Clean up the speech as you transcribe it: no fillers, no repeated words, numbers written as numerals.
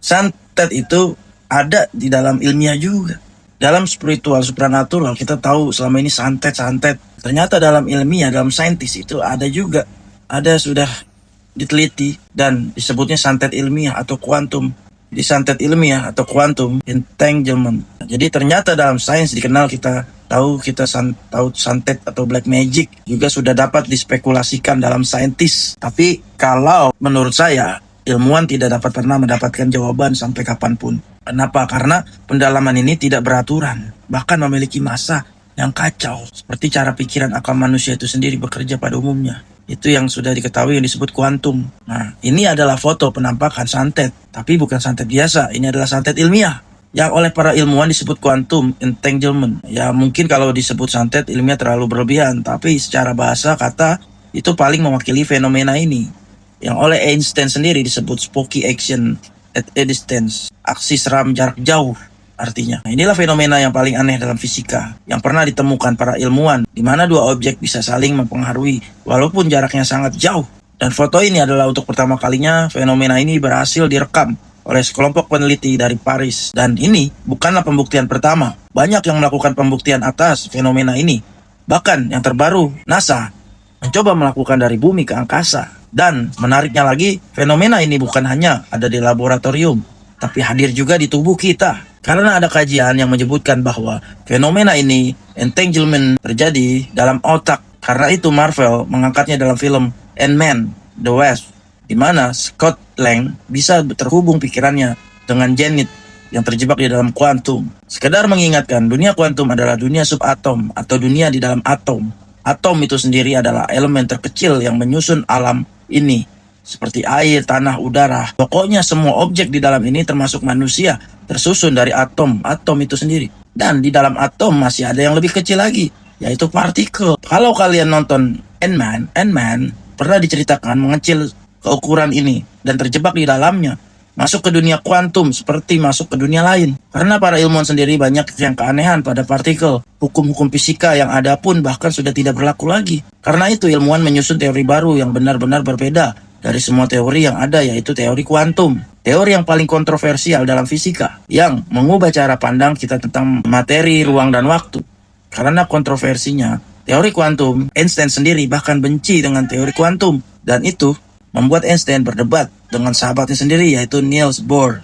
Santet itu ada di dalam ilmiah juga. Dalam spiritual supranatural kita tahu selama ini santet. Ternyata dalam ilmiah, dalam saintis itu ada juga. Ada sudah diteliti dan disebutnya santet ilmiah atau kuantum. Di santet ilmiah atau quantum entanglement. Jadi ternyata dalam sains dikenal kita tahu santet atau black magic juga sudah dapat dispekulasikan dalam saintis. Tapi kalau menurut saya ilmuwan tidak dapat pernah mendapatkan jawaban sampai kapanpun. Kenapa? Karena pendalaman ini tidak beraturan, bahkan memiliki masa yang kacau. Seperti cara pikiran akal manusia itu sendiri bekerja pada umumnya. Itu yang sudah diketahui yang disebut kuantum. Nah, ini adalah foto penampakan santet. Tapi bukan santet biasa, ini adalah santet ilmiah. Yang oleh para ilmuwan disebut quantum entanglement. Ya mungkin kalau disebut santet ilmiah terlalu berlebihan. Tapi secara bahasa kata itu paling mewakili fenomena ini. Yang oleh Einstein sendiri disebut spooky action at a distance. Aksi seram jarak jauh. Artinya, inilah fenomena yang paling aneh dalam fisika yang pernah ditemukan para ilmuwan, di mana dua objek bisa saling mempengaruhi walaupun jaraknya sangat jauh. Dan foto ini adalah untuk pertama kalinya fenomena ini berhasil direkam oleh sekelompok peneliti dari Paris. Dan ini bukanlah pembuktian pertama. Banyak yang melakukan pembuktian atas fenomena ini. Bahkan yang terbaru, NASA mencoba melakukan dari bumi ke angkasa. Dan menariknya lagi, fenomena ini bukan hanya ada di laboratorium, tapi hadir juga di tubuh kita. Karena ada kajian yang menyebutkan bahwa fenomena ini, entanglement, terjadi dalam otak. Karena itu Marvel mengangkatnya dalam film Ant-Man The Wasp, di mana Scott Lang bisa terhubung pikirannya dengan Janet yang terjebak di dalam kuantum. Sekedar mengingatkan, dunia kuantum adalah dunia subatom atau dunia di dalam atom. Atom itu sendiri adalah elemen terkecil yang menyusun alam ini, seperti air, tanah, udara. Pokoknya semua objek di dalam ini termasuk manusia tersusun dari atom itu sendiri. Dan di dalam atom masih ada yang lebih kecil lagi, yaitu partikel. Kalau kalian nonton Ant-Man pernah diceritakan mengecil ke ukuran ini dan terjebak di dalamnya, masuk ke dunia kuantum seperti masuk ke dunia lain. Karena para ilmuwan sendiri banyak yang keanehan pada partikel. Hukum-hukum fisika yang ada pun bahkan sudah tidak berlaku lagi. Karena itu ilmuwan menyusun teori baru yang benar-benar berbeda dari semua teori yang ada, yaitu teori kuantum. Teori yang paling kontroversial dalam fisika, yang mengubah cara pandang kita tentang materi, ruang, dan waktu. Karena kontroversinya, teori kuantum, Einstein sendiri bahkan benci dengan teori kuantum. Dan itu membuat Einstein berdebat dengan sahabatnya sendiri, yaitu Niels Bohr.